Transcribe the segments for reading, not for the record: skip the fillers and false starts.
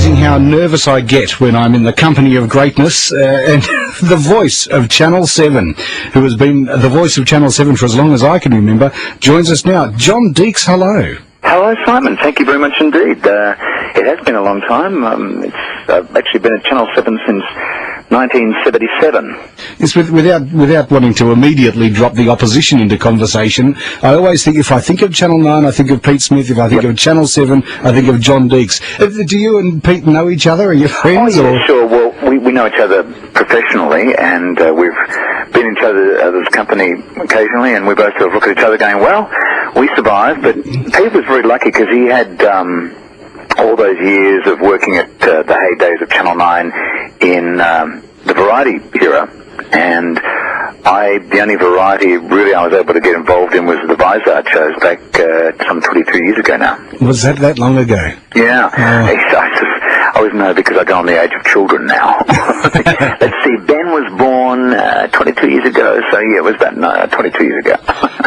amazing how nervous I get when I'm in the company of greatness. And the voice of Channel 7, who has been the voice of Channel 7 for as long as I can remember, joins us now. John Deeks, hello. Hello, Simon. Thank you very much indeed. It has been a long time. I've actually been at Channel 7 since 1977. Yes, without wanting to immediately drop the opposition into conversation, I always think, if I think of Channel 9, I think of Pete Smith. If I think of Channel 7, I think of John Deeks. Do you and Pete know each other? Are you friends? Oh, yeah, sure. Well, we know each other professionally, and we've been in each other's company occasionally, and we both sort of look at each other going, well, we survived. But Pete was very lucky because he had all those years of working at the heydays of Channel 9 in the variety era, and the only variety really I was able to get involved in was the Vizard shows back some 22 years ago now. Was that long ago? Yeah. I always know because I go on the age of children now. Let's see, Ben was born 22 years ago, so yeah, it was about 22 years ago.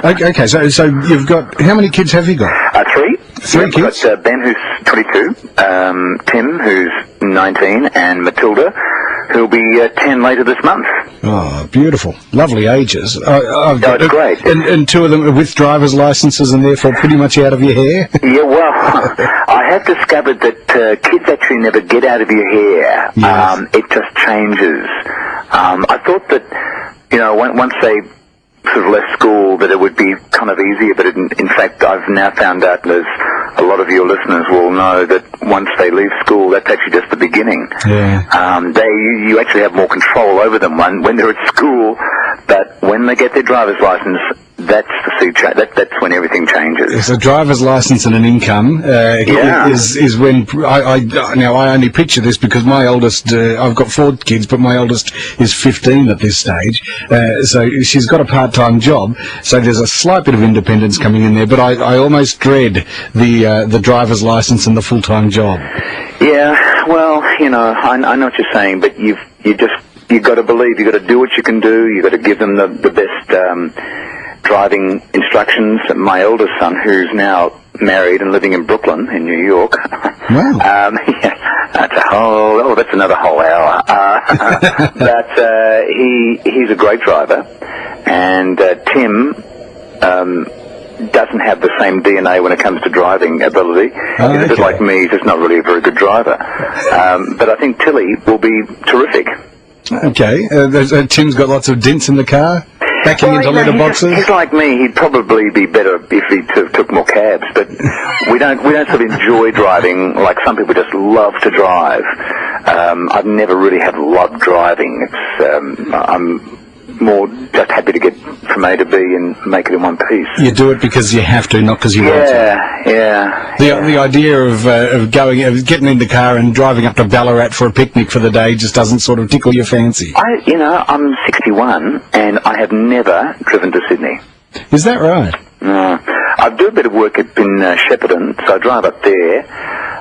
Okay, so you've got, how many kids have you got? Three. Three kids? We've got Ben, who's 22, Tim, who's 19, and Matilda, who'll be 10 later this month. Oh, beautiful. Lovely ages. It's great. And two of them are with driver's licenses and therefore pretty much out of your hair? Yeah, well, I have discovered that kids actually never get out of your hair. Yes. It just changes. I thought that, once they sort of left school, that it would be kind of easier, but in fact, I've now found out, as a lot of your listeners will know, that once they leave school, that's actually just the beginning. Yeah. You actually have more control over them when they're at school, but when they get their driver's license, that's the sea change. That's when everything changes. It's a driver's license and an income is when I only picture this because my oldest, I've got 4 kids, but my oldest is 15 at this stage, so she's got a part-time job, so there's a slight bit of independence coming in there, but I almost dread the driver's license and the full-time job. Yeah, well, I know what you're saying, but you've got to believe, you've got to do what you can do, you've got to give them the best driving instructions. My eldest son, who's now married and living in Brooklyn, in New York. Wow. That's another whole hour. But he's a great driver, and Tim doesn't have the same DNA when it comes to driving ability. He's a bit like me, he's just not really a very good driver. But I think Tilly will be terrific. Okay. Tim's got lots of dents in the car? Backing into letterboxes? He's like me. He'd probably be better if he took more cabs. But we don't sort of enjoy driving like some people just love to drive. I've never really have loved driving. I'm more just happy to get from A to B and make it in one piece. You do it because you have to, not because you want to. Yeah. The idea of getting in the car and driving up to Ballarat for a picnic for the day just doesn't sort of tickle your fancy. I'm 61 and I have never driven to Sydney. Is that right? No. I do a bit of work up in Shepparton, so I drive up there.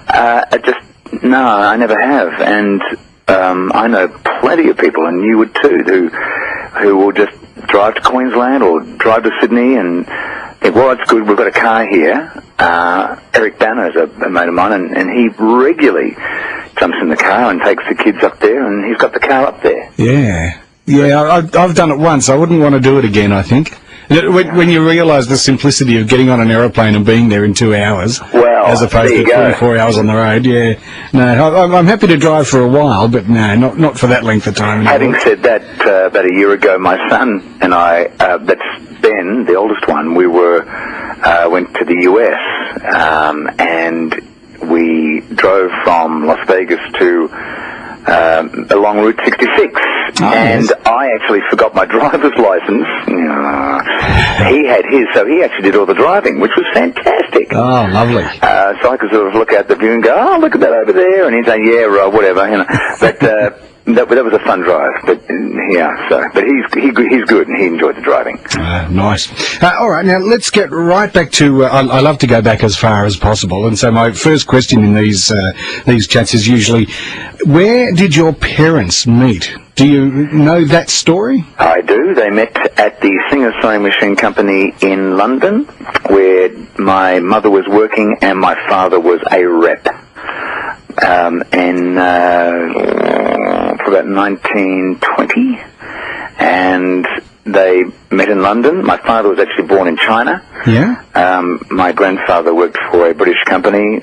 I never have. And I know plenty of people, and you would too, who will just drive to Queensland or drive to Sydney and think, well, that's good, we've got a car here. Eric Banner's a mate of mine, and he regularly jumps in the car and takes the kids up there, and he's got the car up there. Yeah, I've done it once. I wouldn't want to do it again, I think. When you realise the simplicity of getting on an aeroplane and being there in 2 hours, as opposed to 24 hours on the road, I'm happy to drive for a while, but no, not for that length of time. Having said that, about a year ago, my son and I, that's Ben, the oldest one, we went to the US, and we drove from Las Vegas to along Route 66, and I actually forgot my driver's license. He had his, so he actually did all the driving, which was fantastic. Oh, lovely. So I could sort of look out the view and go, oh, look at that over there, and he'd say, yeah, right, whatever, But that was a fun drive. But but he's good, and he enjoyed the driving. Nice. All right, now let's get right back to. I love to go back as far as possible, and so my first question in these chats is usually, where did your parents meet? Do you know that story? I do. They met at the Singer Sewing Machine Company in London, where my mother was working and my father was a rep. for about 1920, and they met in London. My father was actually born in China. Yeah. My grandfather worked for a British company.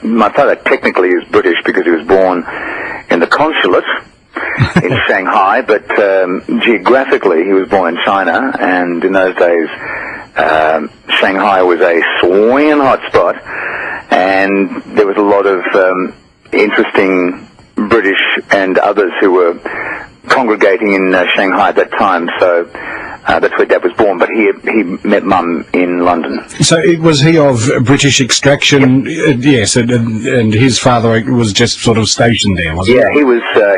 My father technically is British because he was born in the consulate in Shanghai, but geographically he was born in China, and in those days Shanghai was a swinging hot spot, and there was a lot of interesting British and others who were congregating in Shanghai at that time, so that's where Dad was born, but he met Mum in London. So was he of British extraction? Yep. Yes, and his father was just sort of stationed there, wasn't he? Yeah, he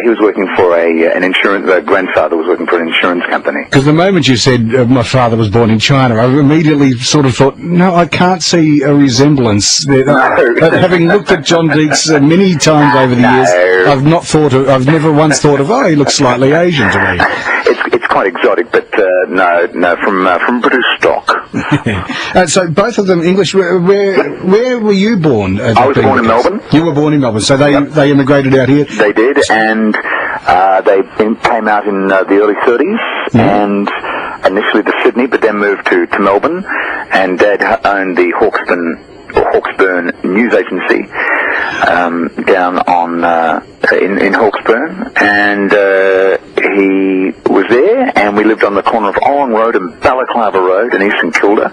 was working for an insurance. Grandfather was working for an insurance company. Because the moment you said my father was born in China, I immediately sort of thought, no, I can't see a resemblance there. No. Having looked at John Deeks many times over the years, I've never once thought of, he looks slightly Asian to me. It's quite exotic, but no, from British stock. So both of them English. Where were you born? I was born in Melbourne. You were born in Melbourne, so they immigrated out here. They did, and they came out in the early 30s, and initially to Sydney, but then moved to Melbourne. And Dad owned the Hawkesburn news agency down on in Hawkesburn, and he was there, and we lived on the corner of Orong Road and Balaclava Road in Eastern Kilda,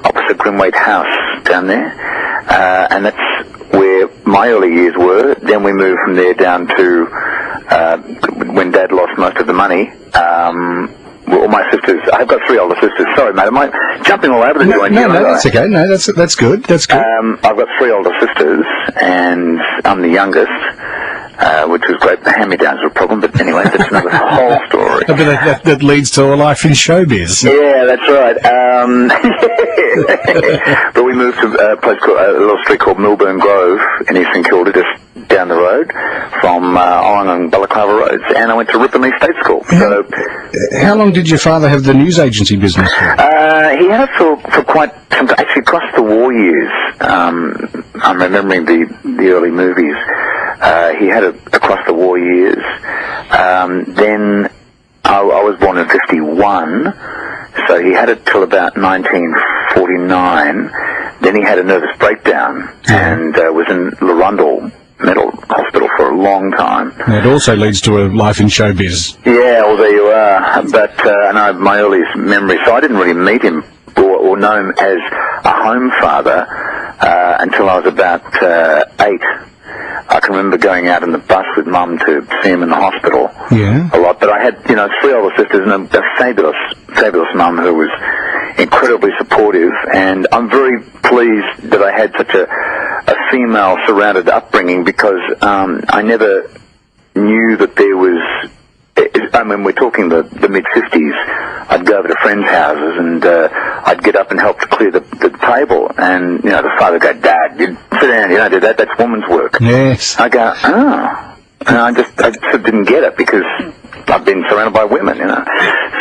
opposite Grimwaite House down there, and that's where my early years were. Then we moved from there down to when Dad lost most of the money. All my sisters, I've got 3 older sisters. Sorry, mate, am I jumping all over the joint? No, that's okay. No, that's good. That's good. I've got 3 older sisters, and I'm the youngest, which was great. The hand-me-downs were a problem, but anyway, that's another whole story. But that leads to a life in showbiz. Yeah, that's right. But we moved to a place called a little street called Milburn Grove in Eastern Kilda, just down the road from Orong and Balaclava Roads, and I went to Ripon State School. So, how long did your father have the news agency business for? He had it for quite some time, actually across the war years. I'm remembering the early movies. He had it across the war years. Then I was born in 51, so he had it till about 1949. Then he had a nervous breakdown and was in Larundel Mental Hospital for a long time. It also leads to a life in showbiz. Yeah, well, there you are. But my earliest memory, so I didn't really meet him or know him as a home father until I was about 8. I can remember going out in the bus with Mum to see him in the hospital a lot. But I had, 3 older sisters and a fabulous Mum who was incredibly supportive. And I'm very pleased that I had such a female-surrounded upbringing, because I never knew that there was... I mean, we're talking the mid-50s. I'd go over to friends' houses, and I'd get up and help to clear the table. And, the father would go, "Dad, you sit down, you don't do that, that's woman's work." Yes. I go, "Oh." And I just didn't get it, because I've been surrounded by women,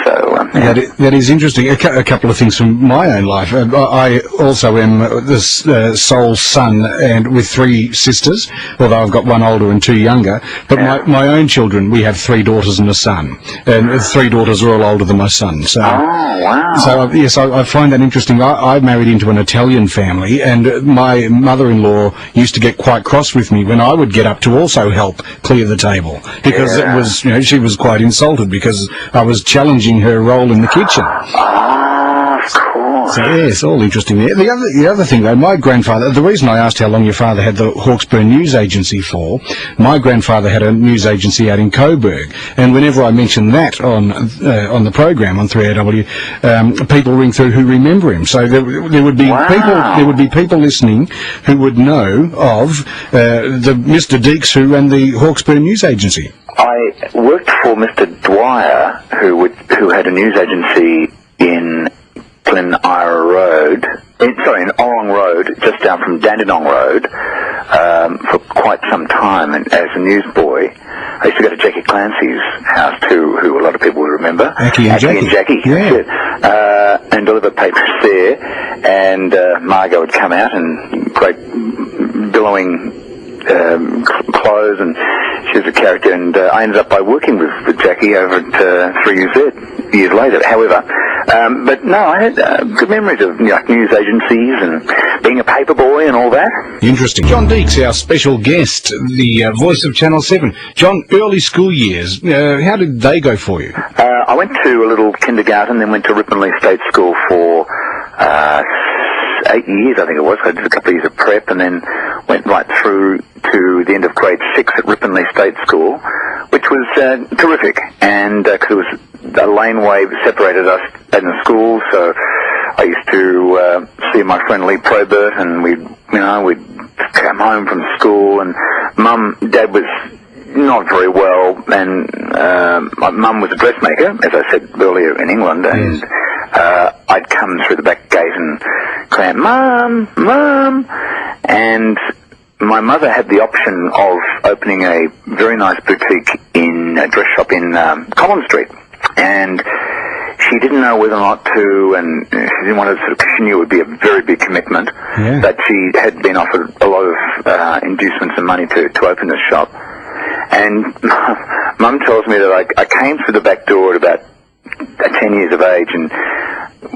So that is interesting. A couple of things from my own life. I also am the sole son, and with 3 sisters, although I've got 1 older and 2 younger. But my own children, we have 3 daughters and a son, and 3 daughters are all older than my son. So, wow. So yes, I find that interesting. I married into an Italian family, and my mother-in-law used to get quite cross with me when I would get up to also help clear the table, because it was, she was quite insulted because I was challenging her role in the kitchen. Of course. So yes, all interesting there. The other thing though, my grandfather, the reason I asked how long your father had the Hawkesburn news agency for, my grandfather had a news agency out in Coburg, and whenever I mention that on the program on 3AW, people ring through who remember him. So there would be people listening who would know of the Mr. Deeks who ran the Hawkesburn news agency. I worked for Mr. Dwyer, who had a news agency in in Orong Road, just down from Dandenong Road, for quite some time. And as a newsboy, I used to go to Jackie Clancy's house too, who a lot of people will remember. Aki and Jackie. Yeah. And deliver papers there. And Margot would come out, and great billowing clothes, and she was a character, and I ended up by working with Jackie over at 3UZ years later. However, but no, I had good memories of news agencies and being a paper boy and all that. Interesting. John Deeks, our special guest, the voice of Channel 7. John, early school years, how did they go for you? I went to a little kindergarten, then went to Ripponlea State School for 8 years, I think it was. I did a couple of years of prep, and then went right through to the end of grade 6 at Ripponlea State School, which was terrific, and because it was a laneway that separated us in the school, so I used to see my friend Lee Probert, and we'd come home from school, and Dad was not very well, and my mum was a dressmaker, as I said earlier, in England, and I'd come through the back gate and cry, "Mum, Mum!" And my mother had the option of opening a very nice boutique a dress shop in Collins Street, and she didn't know whether or not to, and she didn't want to, because she knew it would be a very big commitment, but she had been offered a lot of inducements and money to open this shop. And Mum tells me that I came through the back door at about 10 years of age and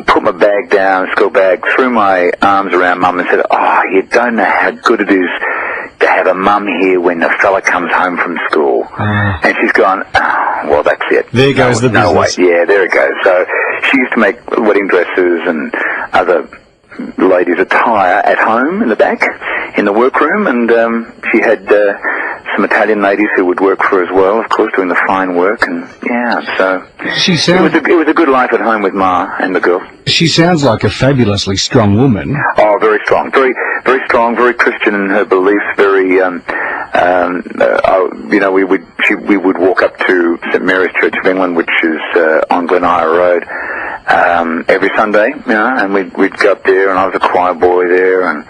put my bag down, school bag, threw my arms around Mum and said, "Oh, you don't know how good it is to have a mum here when the fella comes home from school." And she's gone, "Oh, well, that's it. There goes the business." Yeah, there it goes. So she used to make wedding dresses and other ladies' attire at home in the back, in the workroom, and she had some Italian ladies who would work for her as well, of course, doing the fine work, and so it was a good life at home with Ma and the girls. She sounds like a fabulously strong woman. Oh, very strong, very strong, very Christian in her beliefs. Very, we would walk up to St Mary's Church of England, which is on Glenire Road, every Sunday, and we'd go up there, and I was a choir boy there, and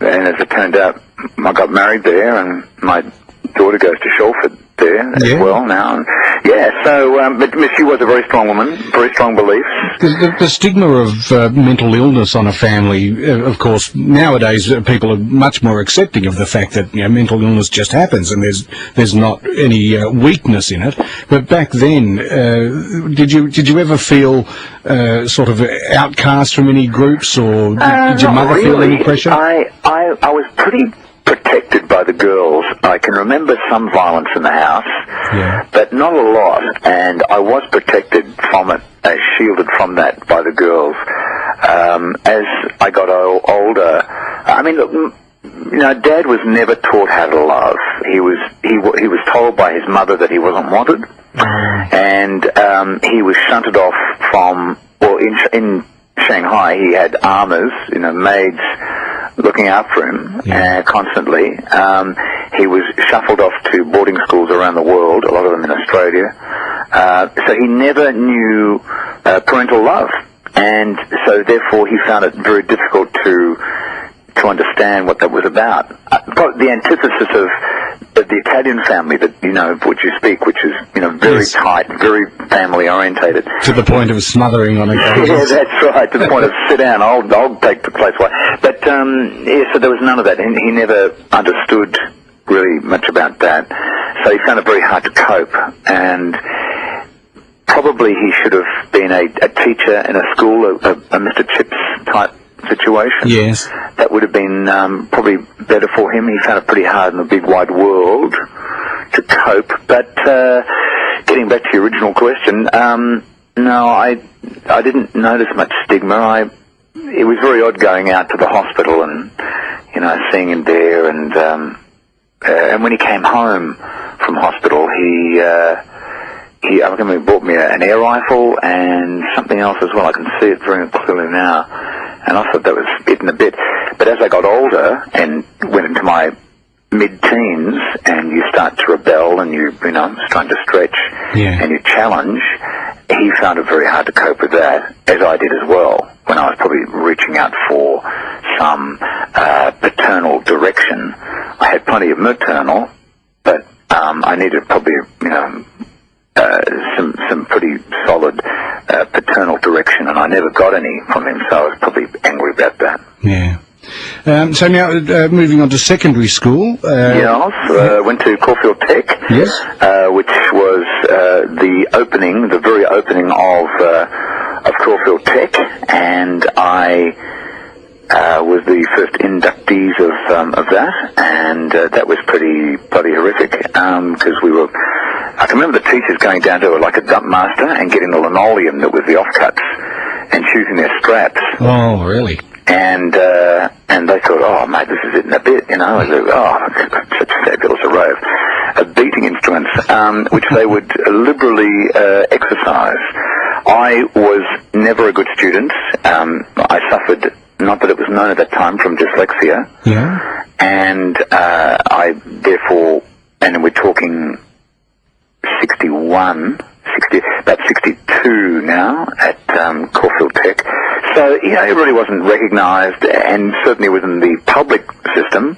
as it turned out, I got married there, and my daughter goes to Shalford there as well now. And but she was a very strong woman, very strong beliefs. The stigma of mental illness on a family, of course, nowadays people are much more accepting of the fact that mental illness just happens and there's not any weakness in it. But back then, did you ever feel sort of outcast from any groups, or did your mother feel any pressure? I was pretty protected by the girls. I can remember some violence in the house, but not a lot, and I was protected from it, shielded from that by the girls. As I got older, I mean, look, Dad was never taught how to love. He was told by his mother that he wasn't wanted, and he was shunted off from, well, in Shanghai he had armors, maids looking after him constantly. He was shuffled off to boarding schools around the world, a lot of them in Australia. So he never knew parental love, and so therefore he found it very difficult to understand what that was about. The antithesis of the Italian family that which you speak, which is very tight, very family orientated, to the point of smothering on occasion. Yeah, that's right. To the point of sit down, I'll take the place. But so there was none of that, and he never understood really much about that. So he found it very hard to cope, and probably he should have been a teacher in a school, a Mr. Chips type situation. Yes. That would have been probably better for him. He found it pretty hard in the big wide world to cope. But getting back to your original question, no, I didn't notice much stigma. It was very odd going out to the hospital and seeing him there, and when he came home from hospital, he bought me an air rifle and something else as well. I can see it very clearly now. And I thought that was it in a bit. But as I got older and went into my mid-teens, and you start to rebel, and you're starting to stretch, and you challenge, he found it very hard to cope with that, as I did as well, when I was probably reaching out for some paternal direction. I had plenty of maternal, but I needed probably, some pretty solid paternal direction, and I never got any from him, so I was probably angry about that. Yeah. So now, moving on to secondary school. Yes, went to Caulfield Tech. Yes. Which was the very opening of Caulfield Tech, and I was the first inductees of that, and that was pretty bloody horrific, because I can remember the teachers going down to like a dump master and getting the linoleum that was the offcuts and choosing their straps. Oh, really? And they thought, oh, mate, this is it in a bit, you know. Such a fabulous array of beating instruments, which they would liberally exercise. I was never a good student. I suffered, not that it was known at that time, from dyslexia. Yeah. And I, therefore, and we're talking about 62 now at Caulfield Tech. So, you know, it really wasn't recognised, and certainly within the public system,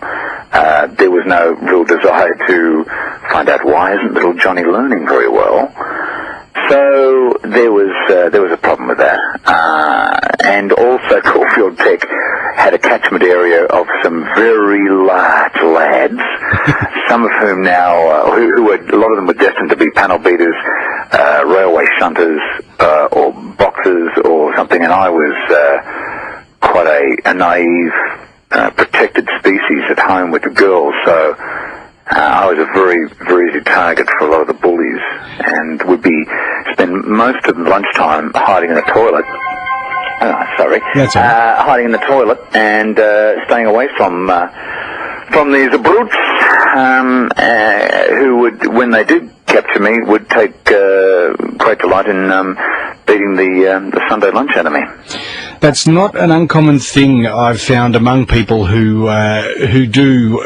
there was no real desire to find out why isn't little Johnny learning very well. So there was a problem with that, and also Caulfield Tech had a catchment area of some very large lads, some of whom now, who were, a lot of them were destined to be panel beaters, railway shunters, or boxers or something, and I was quite a naive, protected species at home with the girls, so I was a very, very easy target for a lot of the bullies, and would spend most of lunchtime hiding in the toilet. That's all right. Hiding in the toilet and staying away from these brutes, who would, when they did capture me, would take great delight in beating the Sunday lunch out of me. That's not an uncommon thing I've found among people who do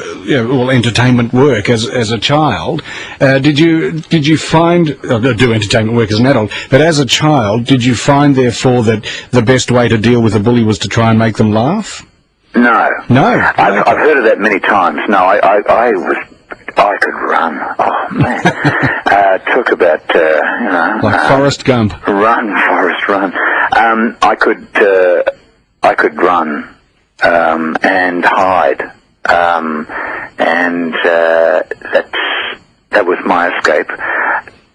entertainment work as a child. Did you find do entertainment work as an adult? But as a child, did you find therefore that the best way to deal with the bully was to try and make them laugh? No. No. I've heard of that many times. No, I could run. Oh man, took about like Forrest Gump. Run, Forrest, run. I could run and hide, and that was my escape.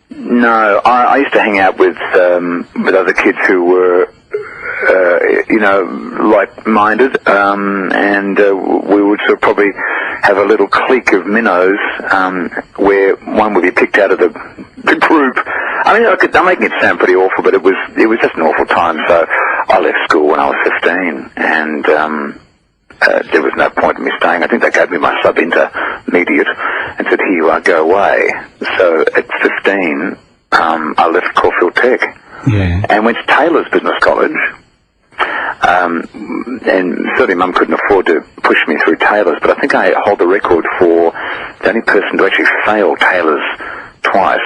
No, I used to hang out with other kids who were like-minded, and we would sort of probably have a little clique of minnows, where one would be picked out of the group. I mean, I'm making it sound pretty awful, but it was just an awful time. So I left school when I was 15, and there was no point in me staying. I think they gave me my sub-intermediate and said, "Here you are, go away." So at 15, I left Caulfield Tech, and went to Taylor's Business College. And certainly Mum couldn't afford to push me through Taylor's, but I think I hold the record for the only person to actually fail Taylor's twice.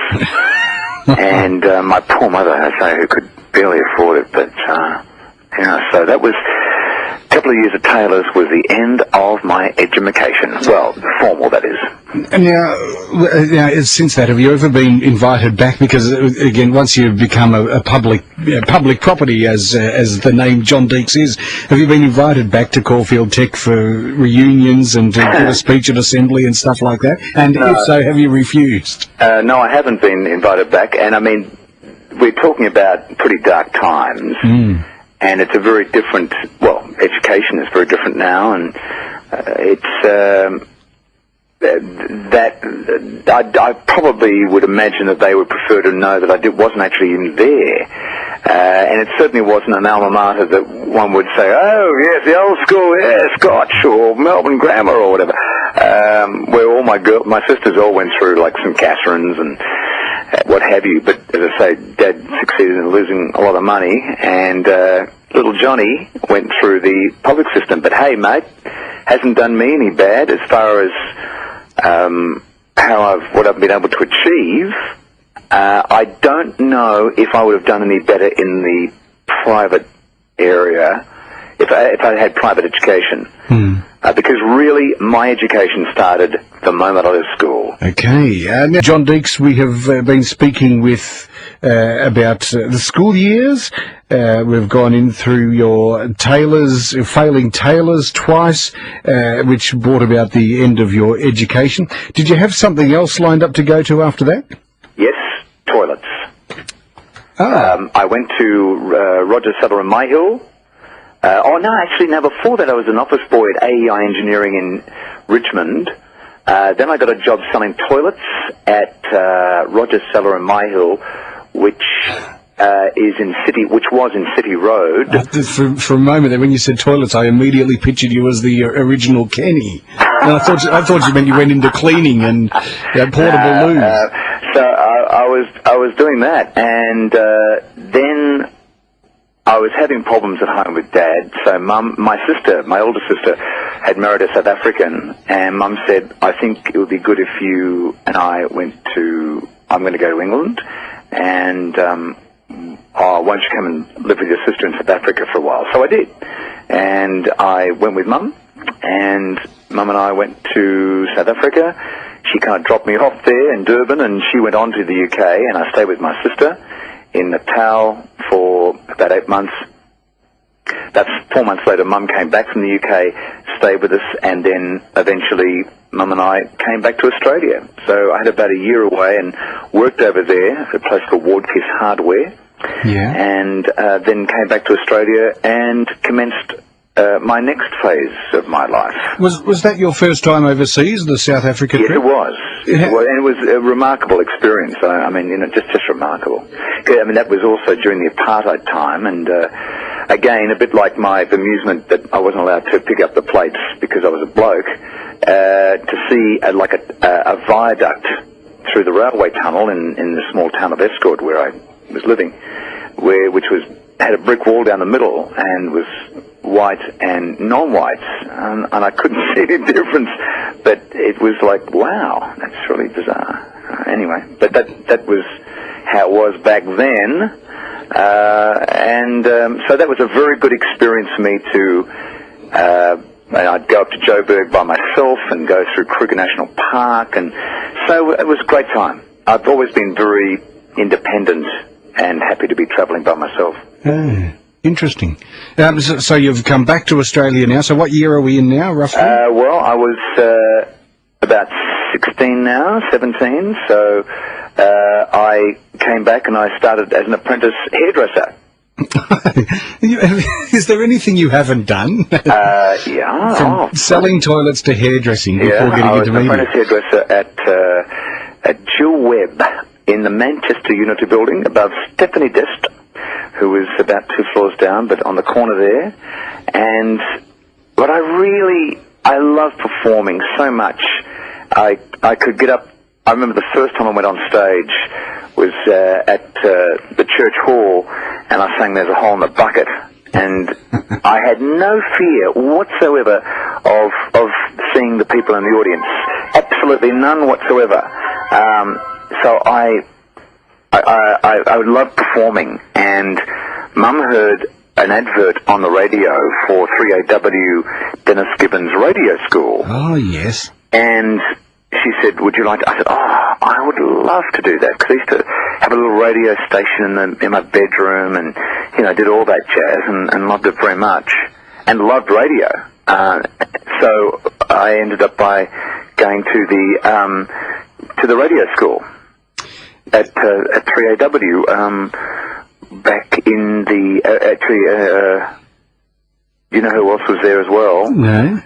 And my poor mother, I say, who could barely afford it, but so that was a couple of years at Taylor's was the end of my education. Well, formal, that is. And now, since that, have you ever been invited back? Because again, once you become a public property, as the name John Deeks is, have you been invited back to Caulfield Tech for reunions and to give a speech at assembly and stuff like that? And if so, have you refused? No, I haven't been invited back. And I mean, we're talking about pretty dark times, and it's a very different. Well, education is very different now, and it's. That I probably would imagine that they would prefer to know that I wasn't actually even there, and it certainly wasn't an alma mater that one would say, "Oh yes, the old school, Scotch or Melbourne Grammar or whatever," where all my sisters all went through like St Catherine's and what have you. But as I say, Dad succeeded in losing a lot of money, and little Johnny went through the public system. But hey, mate, hasn't done me any bad as far as what I've been able to achieve. I don't know if I would have done any better in the private area if I had private education. Because really, my education started the moment I left school. Okay. Now, John Deeks, we have been speaking with about the school years. We've gone in through your failing tailors twice, which brought about the end of your education. Did you have something else lined up to go to after that? Yes, toilets. Oh. I went to Roger Sutter and Myhill. Before that I was an office boy at AEI Engineering in Richmond. Then I got a job selling toilets at Roger Cellar and Myhill, which was in City Road. For a moment there, when you said toilets, I immediately pictured you as the original Kenny. And I thought you meant you went into cleaning and portable loo. So I was doing that, and then I was having problems at home with Dad. So my older sister, had married a South African, and Mum said, I think it would be good if you and I I'm going to go to England, and won't you come and live with your sister in South Africa for a while? So I did, and I went with Mum, and Mum and I went to South Africa. She kind of dropped me off there in Durban, and she went on to the UK, and I stayed with my sister in Natal for about 8 months. That's 4 months later, Mum came back from the UK, stayed with us, and then eventually Mum and I came back to Australia. So I had about a year away and worked over there at a place called Wardkiss Hardware. Yeah. And then came back to Australia and commenced my next phase of my life. Was that your first time overseas, the South Africa trip? Yes, it was. And it was a remarkable experience. I mean, just remarkable. I mean, that was also during the apartheid time, and again, a bit like my bemusement that I wasn't allowed to pick up the plates because I was a bloke, to see a viaduct through the railway tunnel in the small town of Escort where I was living, which had a brick wall down the middle and was white and non-whites, and I couldn't see any difference, but it was like, wow, that's really bizarre. Anyway, but that was how it was back then, so that was a very good experience for me I'd go up to Joburg by myself and go through Kruger National Park, and so it was a great time. I've always been very independent and happy to be travelling by myself. Interesting. So you've come back to Australia now. So what year are we in now, roughly? Well, I was about 16 now, 17. So I came back and I started as an apprentice hairdresser. Is there anything you haven't done? Yeah. From selling toilets to hairdressing before getting into media? I was an apprentice hairdresser at Jill Webb in the Manchester Unity building above Stephanie Dist, who was about 2 floors down, but on the corner there. But I love performing so much. I could get up. I remember the first time I went on stage was at the church hall, and I sang "There's a Hole in the Bucket," and I had no fear whatsoever of seeing the people in the audience. Absolutely none whatsoever. So I love performing, and Mum heard an advert on the radio for 3AW Dennis Gibbons Radio School. Oh, yes. And she said, would you like to? I said, I would love to do that, because I used to have a little radio station in my bedroom, and, did all that jazz, and loved it very much, and loved radio. So I ended up by going to the radio school at 3AW, back in the, you know who else was there as well? No.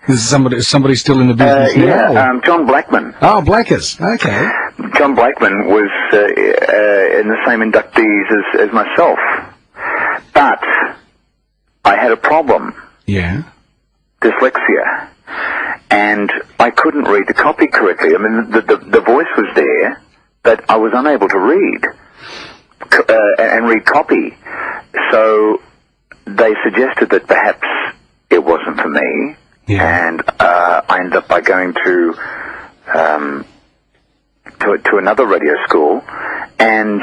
Is somebody still in the business now? Yeah, John Blackman. Oh, Blackers, okay. John Blackman was in the same inductees as myself. But I had a problem. Yeah. Dyslexia. And I couldn't read the copy correctly. I mean, the voice was there, but I was unable to read and read copy. So they suggested that perhaps it wasn't for me. Yeah. And I ended up by going to another radio school, and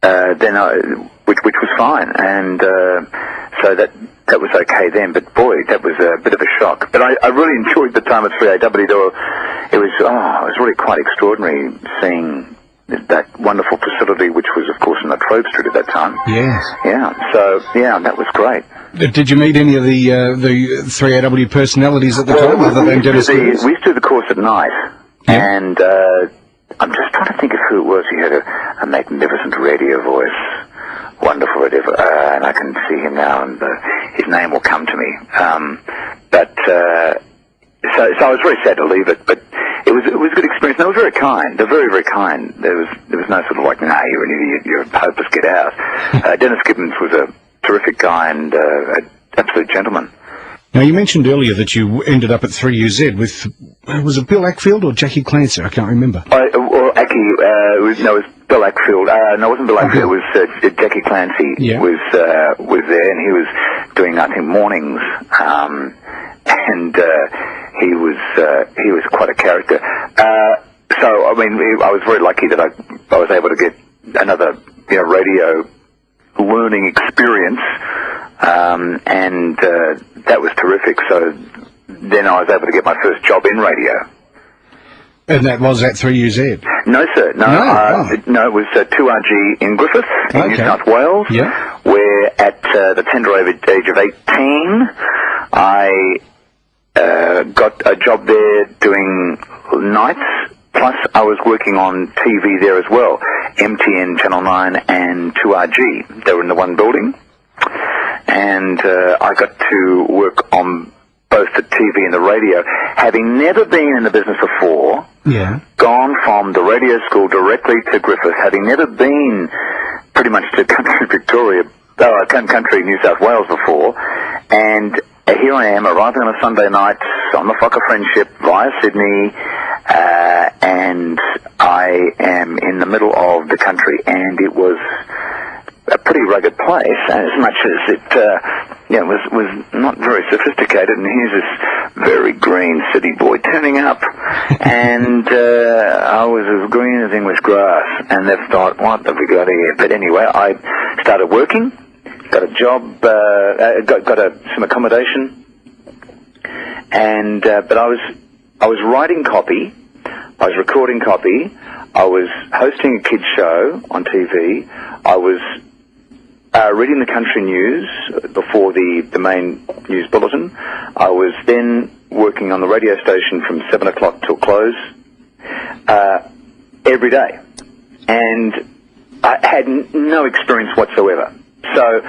then which was fine, and so that was okay then. But boy, that was a bit of a shock. But I really enjoyed the time at 3AW. It was really quite extraordinary seeing that wonderful facility, which was, of course, in the Trove Street at that time. Yes. Yeah, so, yeah, that was great. Did you meet any of the 3AW personalities at the time, other than Dennis Gibbons? We used to do the course at night, and I'm just trying to think of who it was. He had a magnificent radio voice, wonderful radio, and I can see him now, and his name will come to me. So I was very sad to leave it, but it was a good experience. They were very kind. They're very, very kind. There was no sort of like, nah, you're an idiot, you're hopeless, get out. Dennis Gibbons was a terrific guy and an absolute gentleman. Now, you mentioned earlier that you ended up at 3UZ with, was it Bill Ackfield or Jackie Clancy? I can't remember. Well, it was Bill Ackfield. No, it wasn't Bill Ackfield. It was Jackie Clancy was there, and he was doing, I think, mornings, and he was quite a character. So, I mean, I was very lucky that I was able to get another, radio learning experience, and that was terrific. So then I was able to get my first job in radio. And that was at 3UZ? No, sir. No, it was 2RG in Griffith, in New South Wales, where at the tender age of 18, I got a job there doing nights, plus I was working on TV there as well, MTN, Channel 9 and 2RG. They were in the one building, and I got to work on both the TV and the radio, having never been in the business before, gone from the radio school directly to Griffith, having never been pretty much to country Victoria, country New South Wales before, and here I am, arriving on a Sunday night on the Flock of Friendship via Sydney, and I am in the middle of the country, and it was a pretty rugged place, as much as it was not very sophisticated, and here's this very green city boy turning up, and I was as green as English grass, and they thought, what have we got here? But anyway, I started working, got a job, got some accommodation, and but I was writing copy, I was recording copy, I was hosting a kids show on TV, I was reading the country news before the main news bulletin. I was then working on the radio station from 7 o'clock till close every day, and I had no experience whatsoever. So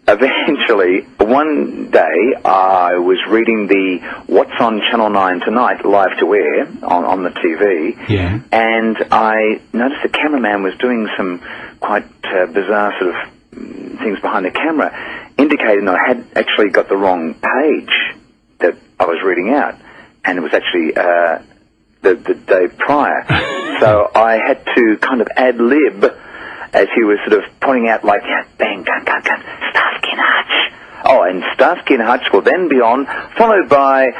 eventually, one day, I was reading the What's on Channel 9 Tonight live to air on the TV, and I noticed the cameraman was doing some quite bizarre sort of things behind the camera, indicating I had actually got the wrong page that I was reading out, and it was actually the day prior. So I had to kind of ad-lib as he was sort of pointing out, like, bang, gun, Starsky and Hutch. Oh, and Starsky and Hutch will then be on, followed by,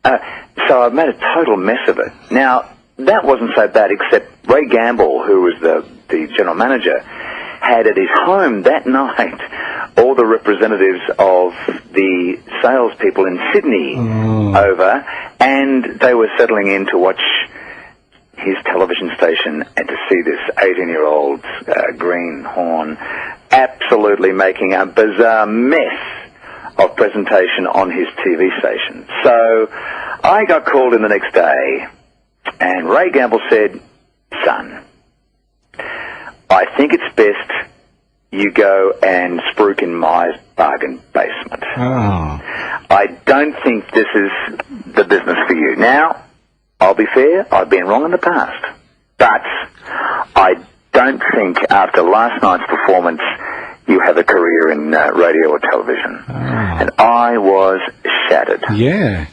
so I made a total mess of it. Now, that wasn't so bad, except Ray Gamble, who was the general manager, had at his home that night all the representatives of the salespeople in Sydney over, and they were settling in to watch his television station and to see this 18-year-old greenhorn absolutely making a bizarre mess of presentation on his TV station. So I got called in the next day, and Ray Gamble said, son, I think it's best you go and spruik in my bargain basement. I don't think this is the business for you. Now, I'll be fair, I've been wrong in the past, but I don't think after last night's performance you have a career in radio or television. And I was shattered. Yeah.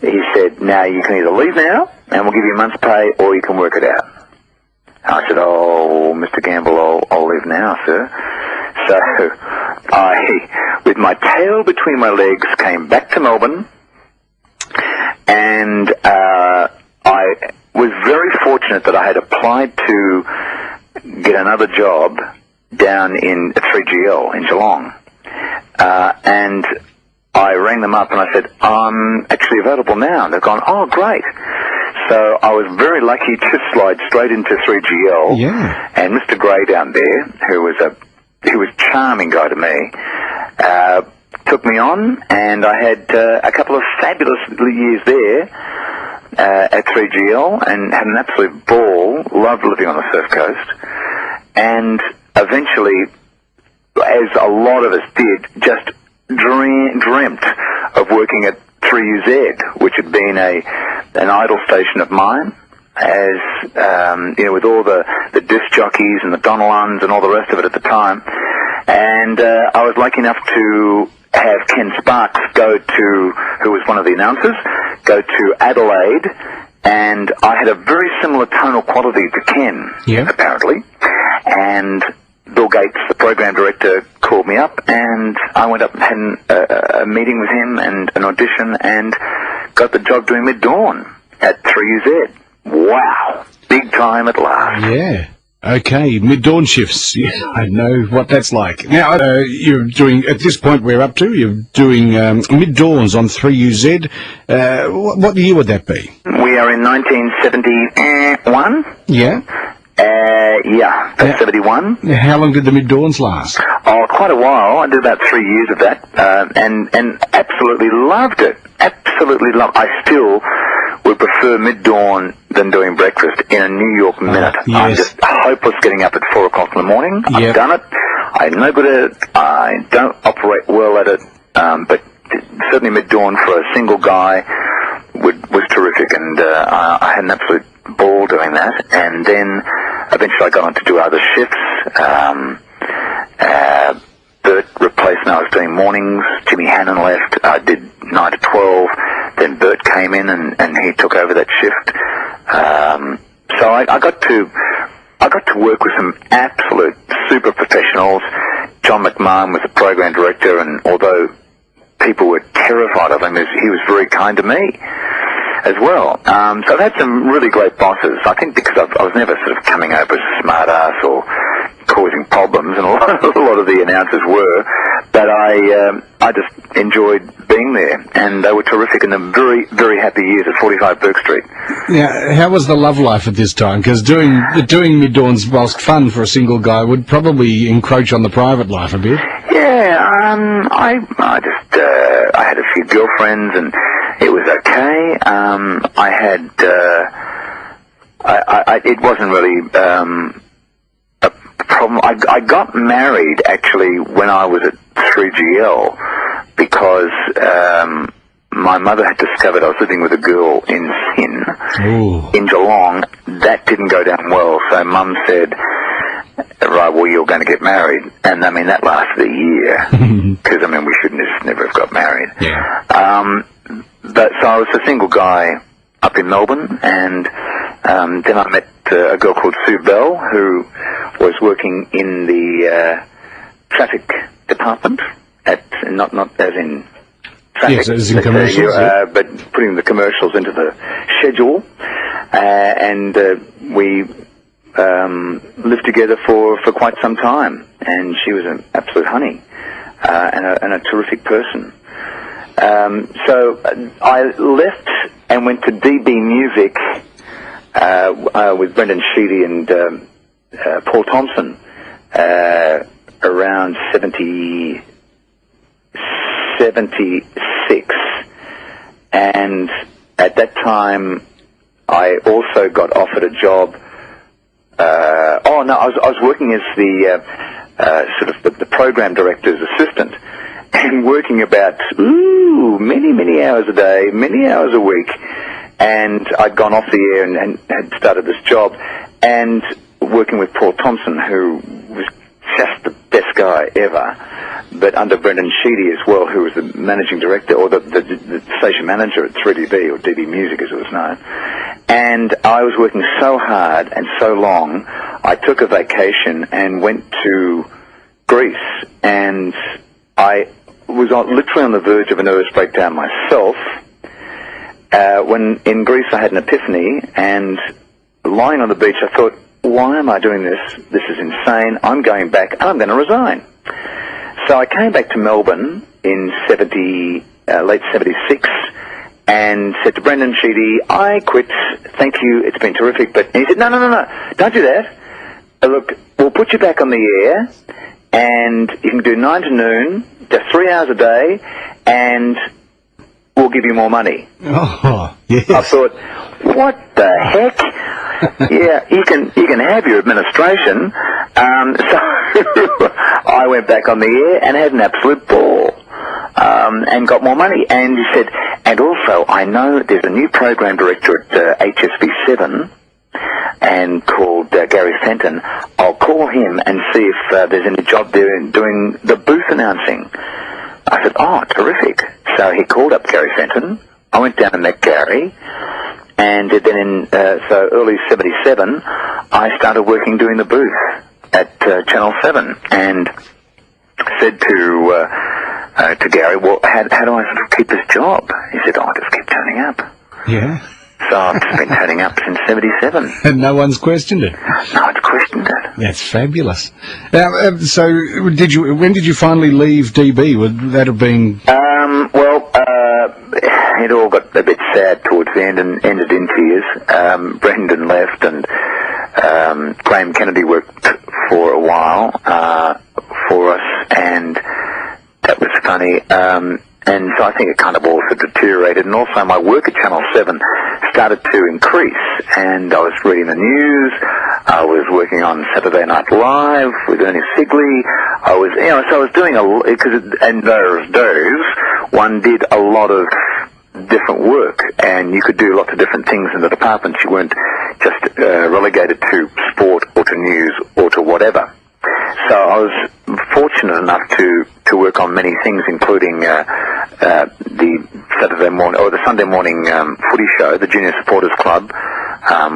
He said, now you can either leave now, and we'll give you a month's pay, or you can work it out. I said, oh, Mr. Gamble, I'll leave now, sir. So I, with my tail between my legs, came back to Melbourne, and I was very fortunate that I had applied to get another job down in 3GL in Geelong. And I rang them up and I said, I'm actually available now. And they've gone, oh, great. So I was very lucky to slide straight into 3GL. Yeah. And Mr. Gray down there, who was a charming guy to me, took me on, and I had a couple of fabulous years there at 3GL, and had an absolute ball. Loved living on the surf coast, and eventually, as a lot of us did, just dreamt of working at 3UZ, which had been an idol station of mine, as with all the disc jockeys and the Donalds and all the rest of it at the time. And I was lucky enough to have Ken Sparks who was one of the announcers, go to Adelaide, and I had a very similar tonal quality to Ken, apparently. And Bill Gates, the program director, called me up, and I went up and had a meeting with him and an audition, and got the job doing Mid-Dawn at 3UZ. Wow, big time at last. Yeah. Okay, mid-dawn shifts. Yeah, I know what that's like. Now, you're doing, at this point you're doing mid-dawns on 3UZ. What year would that be? We are in 1971. Yeah? That's 71. How long did the mid-dawns last? Oh, quite a while. I did about 3 years of that, and absolutely loved it. Absolutely loved it. I still would prefer mid-dawn than doing breakfast in a New York minute. Yes. I'm just hopeless getting up at 4 o'clock in the morning. Yep. I've done it. I'm no good at it. I don't operate well at it. But certainly mid-dawn for a single guy was terrific, and I had an absolute ball doing that. And then eventually I got on to do other shifts. Bert replaced me. I was doing mornings. Jimmy Hannon left. I did 9 to 12. Then Bert came in and he took over that shift. So I got to work with some absolute super professionals. John McMahon was the program director, and although people were terrified of him, he was very kind to me as well. So I've had some really great bosses. I think because I was never sort of coming over as a smart ass or causing problems, and a lot of the announcers were, but I just enjoyed being there, and they were terrific, and the very, very happy years at 45 Burke Street. Yeah, how was the love life at this time? Because doing mid-dawns, whilst fun for a single guy, would probably encroach on the private life a bit. Yeah, I had a few girlfriends, and it was okay. I had, it wasn't really a problem. I got married, actually, when I was at 3GL, because my mother had discovered I was living with a girl in Sin, in Geelong. That didn't go down well, so Mum said, right, well, you're going to get married. And, I mean, that lasted a year, because, I mean, we shouldn't have never have got married. Yeah. But so I was a single guy up in Melbourne, and then I met a girl called Sue Bell, who was working in the traffic department, not as in traffic, yes, as in commercials, but putting the commercials into the schedule, and we lived together for quite some time, and she was an absolute honey, and a terrific person. So I left and went to DB Music with Brendan Sheedy and Paul Thompson around 76, and at that time I also got offered a job. I was working as the the program director's assistant, and working about many hours a day, many hours a week, and I'd gone off the air and had started this job, and working with Paul Thompson, who was just the best guy ever, but under Brendan Sheedy as well, who was the managing director, or the station manager at 3DB, or DB Music as it was known. And I was working so hard and so long, I took a vacation and went to Greece, and I was literally on the verge of a nervous breakdown myself, when in Greece I had an epiphany, and lying on the beach I thought, why am I doing this? This is insane. I'm going back, and I'm going to resign. So I came back to Melbourne in late 76, and said to Brendan Sheedy, I quit thank you, it's been terrific. But he said, no, don't do that. Look, we'll put you back on the air, and you can do 9 to noon, just 3 hours a day, and we'll give you more money. Oh, yes. I thought, what the heck? Yeah, you can have your administration. So I went back on the air and had an absolute ball, and got more money. And he said, and also I know there's a new program director at HSB7, and called Gary Fenton. I'll call him and see if there's any job there in doing the booth announcing. I said, oh, terrific. So he called up Gary Fenton. I went down and met Gary. And then in so early 77, I started working doing the booth at Channel 7, and said to Gary, well, how do I sort of keep this job? He said, oh, just keep turning up. Yeah. So I've just been turning up since 77. And no one's questioned it. No one's questioned it. That's fabulous. Now, so when did you finally leave DB? Would that have been... it all got a bit sad towards the end and ended in tears. Brendan left, and Graham Kennedy worked for a while for us, and that was funny. And so I think it kind of also deteriorated, and also my work at Channel 7 started to increase, and I was reading the news, I was working on Saturday Night Live with Ernie Sigley, I was doing in those days, one did a lot of different work, and you could do lots of different things in the departments. You weren't just relegated to sport or to news or to whatever. So I was fortunate enough to work on many things, including the Saturday morning or the Sunday morning footy show, the Junior Supporters Club,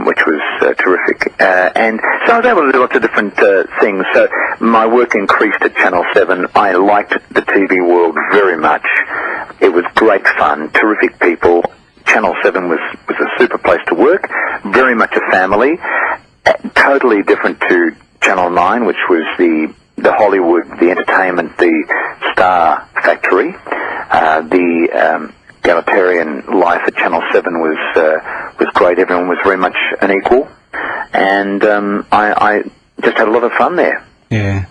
which was terrific. And so I was able to do lots of different things. So my work increased at Channel 7. I liked the TV world very much. It was great fun, terrific people. Channel 7 was a super place to work, very much a family, totally different to Channel 9, which was the Hollywood, the entertainment, the star factory. The egalitarian life at Channel 7 was great. Everyone was very much an equal, and I just had a lot of fun there. Yeah.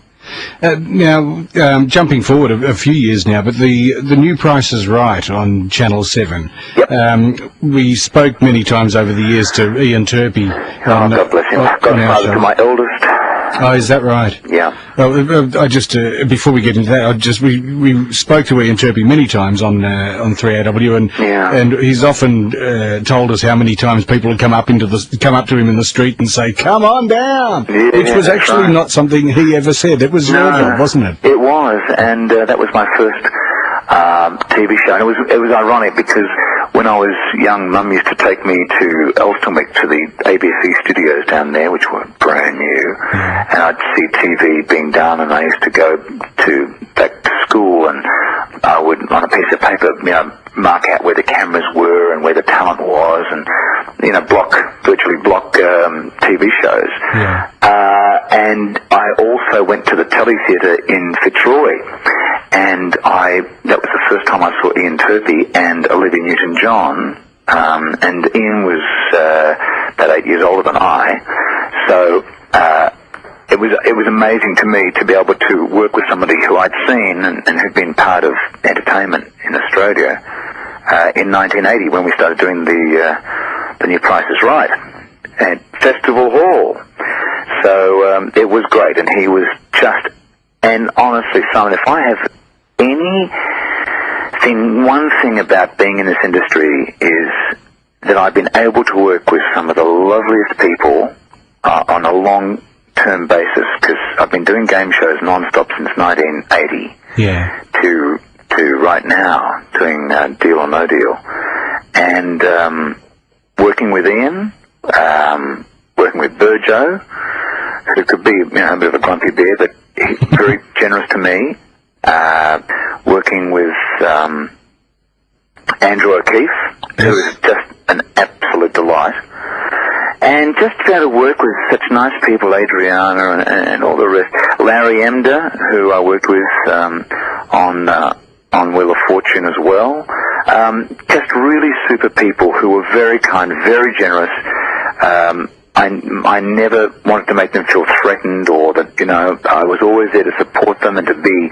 Now, jumping forward a few years now, but the new Price is Right on Channel 7. Yep. We spoke many times over the years to Ian Turpey. God bless him. Godfather to my eldest. Oh, is that right? Yeah. Well, I just before we get into that, we spoke to Ian Turpey many times on 3AW, and he's often told us how many times people had come up to him in the street and say, "Come on down," which was actually not something he ever said. It was your job, wasn't it? It was, and that was my first TV show. And it was ironic because when I was young, Mum used to take me to Elstonwick to the ABC studios down there, which were brand new, and I'd see TV being done, and I used to go back to school, and I would, on a piece of paper, mark out where the cameras were and where the talent was, and virtually block TV shows. Yeah. And I also went to the Telly Theatre in Fitzroy, and that was the first time I saw Ian Turpey and Olivia Newton-John, and Ian was about 8 years older than I, so it was amazing to me to be able to work with somebody who I'd seen and who'd been part of entertainment in Australia in 1980 when we started doing the new Price is Right at Festival Hall. So it was great, and he was just, and honestly, Simon, if I have one thing about being in this industry is that I've been able to work with some of the loveliest people on a long-term basis, because I've been doing game shows non-stop since 1980 to right now, doing Deal or No Deal. And working with Ian, working with Burjo, who could be a bit of a grumpy bear, but he's very generous to me. Working with Andrew O'Keefe, who is just an absolute delight. And just to be able to work with such nice people, Adriana and all the rest. Larry Emder, who I worked with on Wheel of Fortune as well. Just really super people who were very kind, very generous, I never wanted to make them feel threatened, or that, you know, I was always there to support them and to be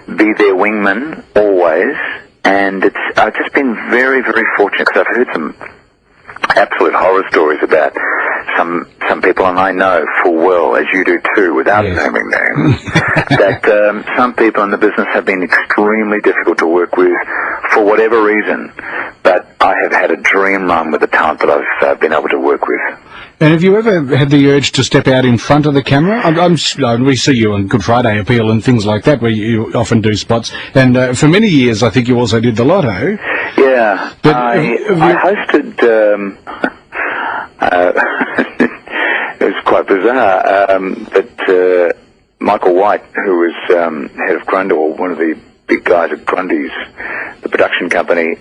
their wingman always. And I've just been very, very fortunate, because I've heard some absolute horror stories about some people, and I know full well, as you do too, without naming names, that some people in the business have been extremely difficult to work with for whatever reason. But I have had a dream run with the talent that I've been able to work with. And have you ever had the urge to step out in front of the camera? We see you on Good Friday Appeal and things like that, where you often do spots. And for many years, I think you also did the Lotto. Yeah, but I hosted. It was quite bizarre, but Michael White, who was head of Grundle, one of the big guys at Grundy's, the production company,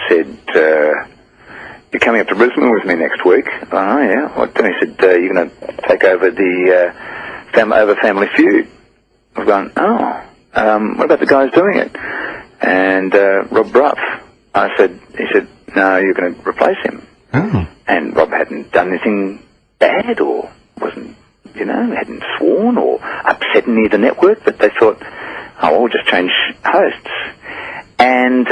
said, "You're coming up to Brisbane with me next week." Oh, yeah. What? And he said, "You're going to take over the Family Feud." I've gone, "Oh, what about the guys doing it?" And Rob Bruff. He said, "No, you're going to replace him." Oh. And Rob hadn't done anything bad, or hadn't sworn or upset any of the network, but they thought, "Oh, we'll just change hosts." And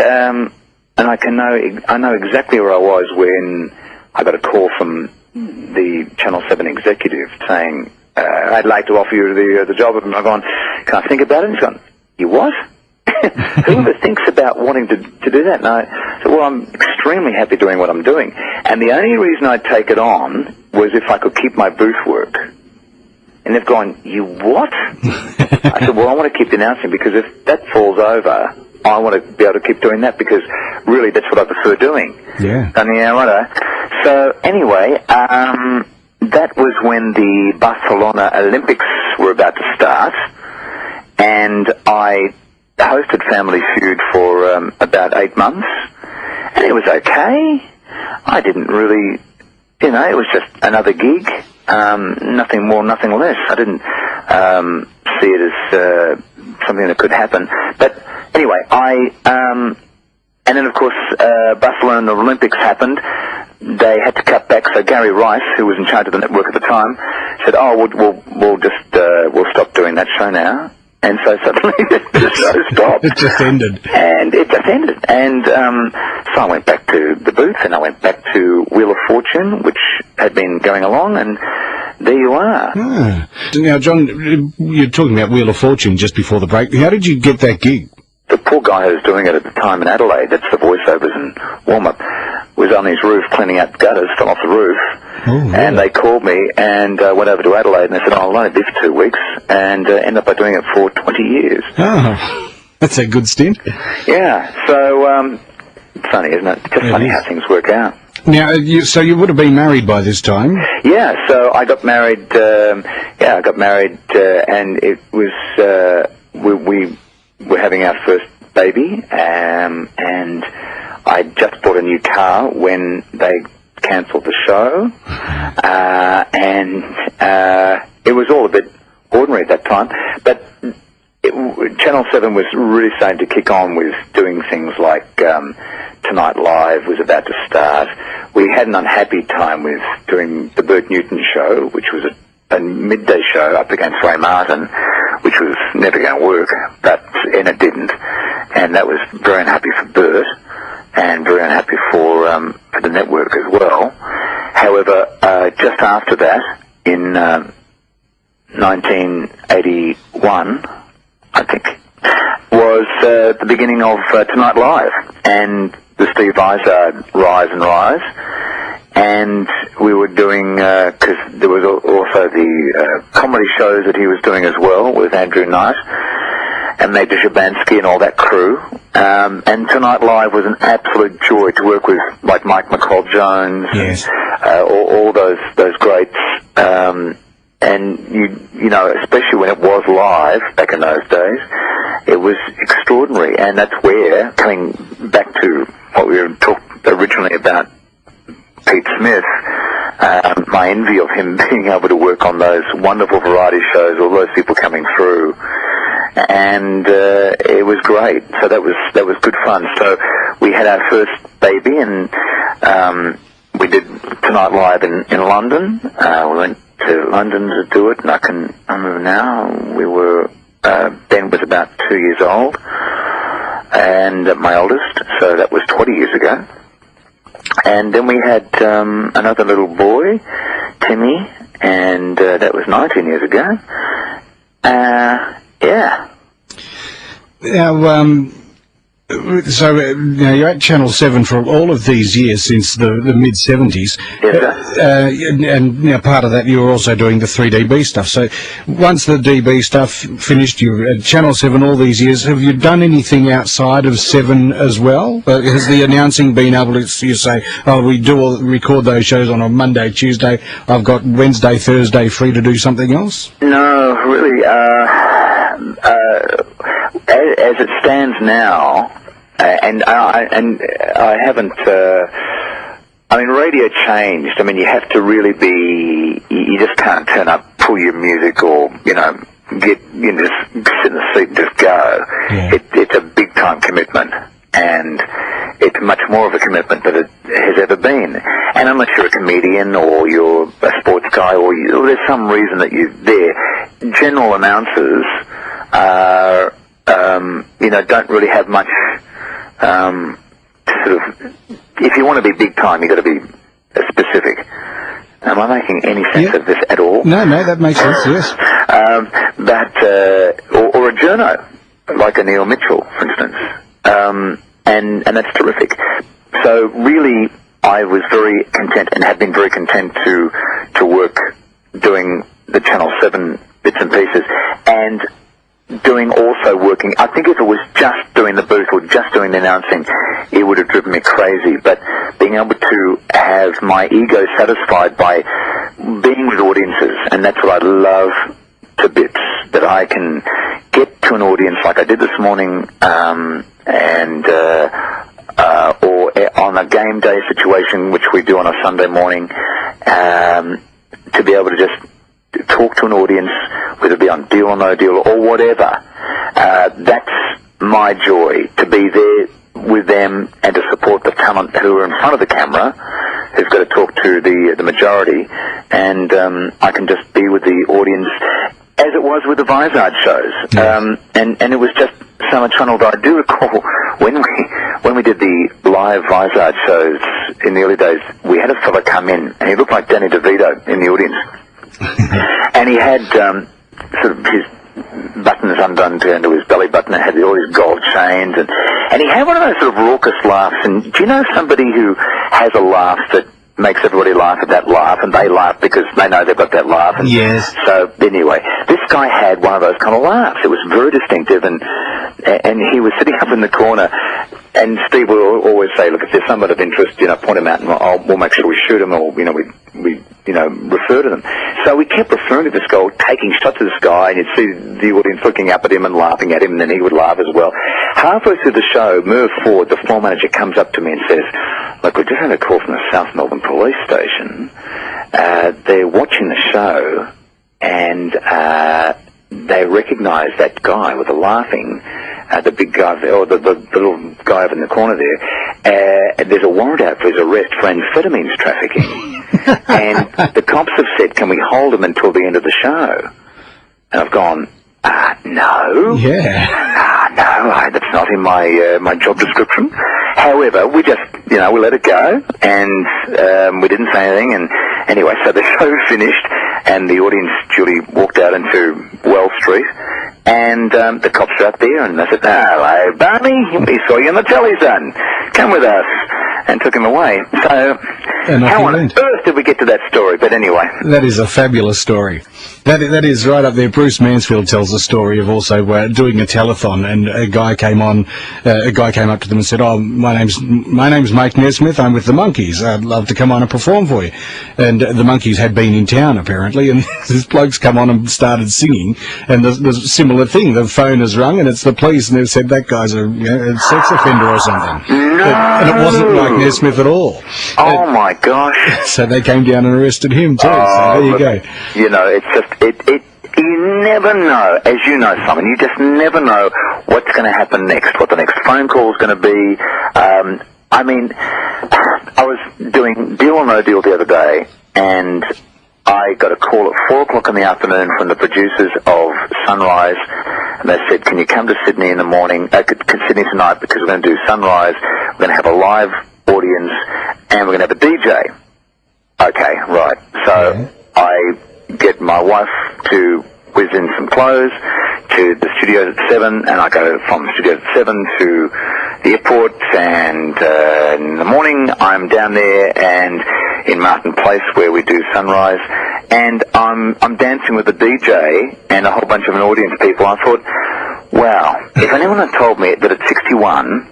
I know exactly where I was when I got a call from the Channel 7 executive saying, "I'd like to offer you the job." And I've gone, "Can I think about it?" And he's gone, "You what?" Whoever thinks about wanting to do that? And I said, "Well, I'm extremely happy doing what I'm doing. And the only reason I'd take it on was if I could keep my booth work." And they've gone, "You what?" I said, "Well, I want to keep the announcing, because if that falls over, I want to be able to keep doing that, because really that's what I prefer doing." Yeah. And yeah, righto. So anyway, that was when the Barcelona Olympics were about to start, and I hosted Family Feud for about 8 months, and it was okay. I didn't really, it was just another gig, nothing more, nothing less. I didn't see it as something that could happen. But anyway, and then of course Barcelona Olympics happened. They had to cut back, so Gary Rice, who was in charge of the network at the time, said, "Oh, we'll stop doing that show now." And so suddenly the show stopped. It just ended. And it just ended. And so I went back to the booth, and I went back to Wheel of Fortune, which had been going along, and there you are. Ah. Now, John, you're talking about Wheel of Fortune just before the break. How did you get that gig? The poor guy who was doing it at the time in Adelaide, that's the voiceovers and warm-up, was on his roof cleaning out gutters, fell off the roof. Oh, really? And they called me, and went over to Adelaide, and they said, "Oh, I'll only be for 2 weeks," and ended up by doing it for 20 years. Oh, that's a good stint. Yeah, so it's funny, isn't it? Just funny how things work out. Now, so you would have been married by this time? Yeah, so I got married, and it was, we were having our first baby, and I just bought a new car when they cancelled the show, and it was all a bit ordinary at that time, but Channel 7 was really starting to kick on with doing things like Tonight Live was about to start. We had an unhappy time with doing the Bert Newton show, which was a midday show up against Ray Martin, which was never going to work, and it didn't, and that was very unhappy for Bert, and very unhappy for the network as well. However, just after that, in 1981, I think, was the beginning of Tonight Live, and the Steve Izard Rise and Rise, and we were doing, because there was also the comedy shows that he was doing as well with Andrew Knight and Major Shabansky and all that crew. And Tonight Live was an absolute joy to work with, like Mike McCall-Jones, yes, all those greats. And you know, especially when it was live back in those days, it was extraordinary. And that's where, coming back to what we were talking originally about Pete Smith, my envy of him being able to work on those wonderful variety shows, all those people coming through, and it was great. So that was good fun. So we had our first baby, and we did Tonight Live in London. We went to London to do it, and I remember now, we were, Ben was about 2 years old, and my oldest, so that was 20 years ago. And then we had another little boy, Timmy, and that was 19 years ago. Yeah. Now, so you're at Channel 7 for all of these years since the mid-70s. Yes, and now part of that you were also doing the 3DB stuff. So once the DB stuff finished, you were at Channel 7 all these years. Have you done anything outside of 7 as well? Has the announcing been able to you say, oh, we record those shows on a Monday, Tuesday, I've got Wednesday, Thursday free to do something else? No, really. As it stands now, and I haven't. I mean, radio changed. I mean, you have to really be. You just can't turn up, pull your music, or just sit in the seat and just go. Yeah. It's a big time commitment, and it's much more of a commitment than it has ever been. And unless you're a comedian or you're a sports guy or there's some reason that you're there, general announcers are. Don't really have much, sort of, if you want to be big time, you've got to be specific. Am I making any sense of this at all? No, that makes sense, yes. Or a journo, like a Neil Mitchell, for instance. And that's terrific. So really, I was very content and have been very content to work doing the Channel 7 bits and pieces, and working. I think if it was just doing the booth or just doing the announcing, it would have driven me crazy. But being able to have my ego satisfied by being with audiences, and that's what I love to bits, that I can get to an audience like I did this morning, or on a game day situation, which we do on a Sunday morning, to be able to just talk to an audience, whether it be on Deal or No Deal or whatever. That's my joy, to be there with them and to support the talent who are in front of the camera, who's got to talk to the majority, and I can just be with the audience as it was with the Vizard shows. Yes. And it was just so much fun. Although I do recall when we did the live Vizard shows in the early days, we had a fella come in and he looked like Danny DeVito in the audience. And he had sort of his buttons undone down to his belly button and had all his gold chains, and he had one of those sort of raucous laughs. And do you know somebody who has a laugh that makes everybody laugh at that laugh, and they laugh because they know they've got that laugh? And yes. So anyway, this guy had one of those kind of laughs. It was very distinctive, and he was sitting up in the corner. And Steve will always say, look, if there's someone of interest, point him out, and we'll make sure we shoot him, or we refer to them. So we kept referring to this guy, taking shots of this guy, and you'd see the audience looking up at him and laughing at him, and then he would laugh as well. Halfway through the show, Merv Ford, the floor manager, comes up to me and says, look, we just had a call from the South Melbourne police station. They're watching the show, and they recognise that guy with the laughing, the big guy, or the little guy up in the corner there. There's a warrant out for his arrest for amphetamines trafficking. And the cops have said, can we hold him until the end of the show? And I've gone, no. Yeah. No, that's not in my job description. However, we just, we let it go, and we didn't say anything. And anyway, so the show finished, and the audience duly walked out into Wells Street, and the cops were out there, and they said, hello, Barney, we saw you on the telly, son. Come with us. And took him away. So, how on earth did we get to that story? But anyway. That is a fabulous story. That is right up there. Bruce Mansfield tells a story of also doing a telethon, and a guy came up to them and said, oh, my name's Mike Nesmith, I'm with the Monkees, I'd love to come on and perform for you. And the Monkees had been in town, apparently, and this bloke's come on and started singing, and there's a similar thing, the phone has rung, and it's the police, and they've said that guy's a sex offender or something. No! And it wasn't Mike Nesmith at all. Oh, my gosh. So they came down and arrested him, too. So there you go. It's just, you never know, as you know, Simon, you just never know what's going to happen next, what the next phone call is going to be. I was doing Deal or No Deal the other day, and I got a call at 4 o'clock in the afternoon from the producers of Sunrise, and they said, can you come to Sydney in the morning, Sydney tonight, because we're going to do Sunrise, we're going to have a live audience, and we're going to have a DJ. Okay, right. So I get my wife to whiz in some clothes to the studios at 7, and I go from the studios at 7 to the airport, and in the morning I'm down there and in Martin Place where we do Sunrise, and I'm dancing with the DJ and a whole bunch of an audience people. I thought, wow, if anyone had told me that at 61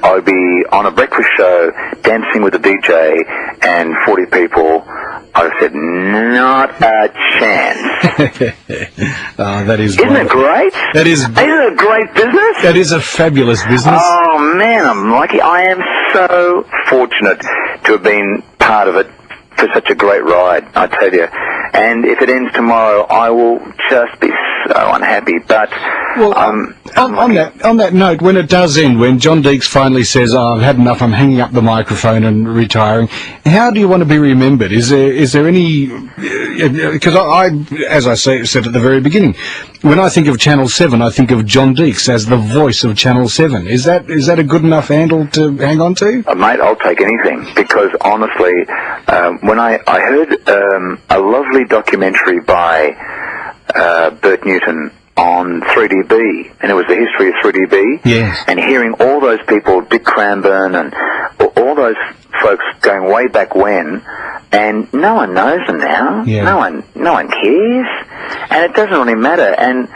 I would be on a breakfast show dancing with a DJ and 40 people, I would have said, not a chance. That is Isn't it great? That is. Isn't it a great business? That is a fabulous business. Oh, man, I'm lucky. I am so fortunate to have been part of it for such a great ride, I tell you. And if it ends tomorrow, I will just be so unhappy. But well, on that note, when it does end, when John Deeks finally says, "Oh, I've had enough, I'm hanging up the microphone and retiring," how do you want to be remembered? Is there any? Because I, as I said at the very beginning, when I think of Channel 7, I think of John Deeks as the voice of Channel 7. Is that a good enough handle to hang on to? Mate, I'll take anything, because honestly, when I heard a lovely documentary by Bert Newton on 3DB, and it was the history of 3DB, yes, and hearing all those people, Dick Cranbourne and all those folks going way back when, and no one knows them now. Yeah. No one cares, and it doesn't really matter. And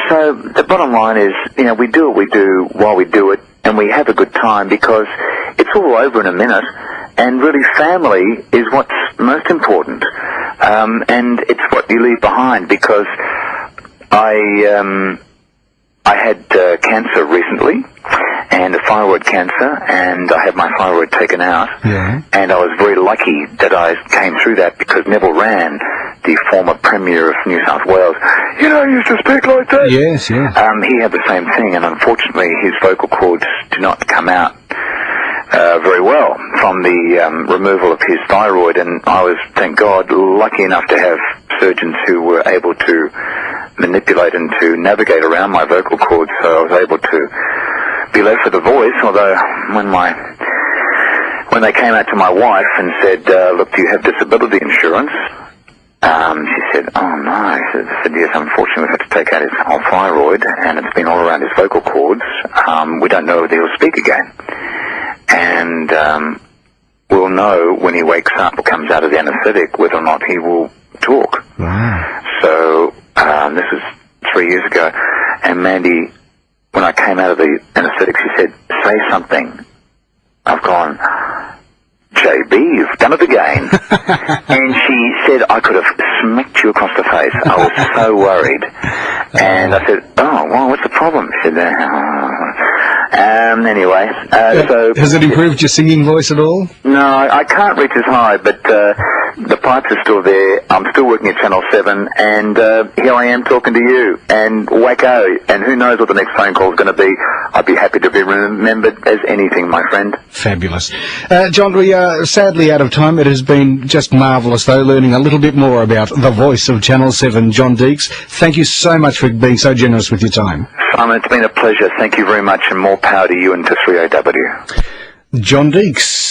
so the bottom line is, we do what we do while we do it, and we have a good time, because it's all over in a minute. And really, family is what's most important, and it's what you leave behind. Because I had cancer recently, and a thyroid cancer, and I had my thyroid taken out. Yeah. And I was very lucky that I came through that, because Neville Wran, the former Premier of New South Wales, he used to speak like that. Yes, yes. He had the same thing, and unfortunately his vocal cords do not come out very well from the removal of his thyroid, and I was, thank God, lucky enough to have surgeons who were able to manipulate and to navigate around my vocal cords, so I was able to be left with a voice. Although when they came out to my wife and said, look, do you have disability insurance? She said, oh no. I said, yes, unfortunately we've had to take out his whole thyroid, and it's been all around his vocal cords. We don't know if he'll speak again. And we'll know when he wakes up or comes out of the anaesthetic whether or not he will talk. Wow. So this was 3 years ago, and Mandy, when I came out of the anaesthetic, she said, say something. I've gone, JB, you've done it again. And she said I could have smacked you across the face. I was so worried. And I said, oh, well, what's the problem? She said, anyway. So has it improved your singing voice at all? No, I can't reach as high, but the pipes are still there. I'm still working at Channel 7, and here I am talking to you, and wacko, and who knows what the next phone call is going to be. I'd be happy to be remembered as anything, my friend. Fabulous. John, we are sadly out of time. It has been just marvellous, though, learning a little bit more about the voice of Channel 7, John Deeks. Thank you so much for being so generous with your time. Simon, it's been a pleasure. Thank you very much, and more power to you and to 3AW. John Deeks.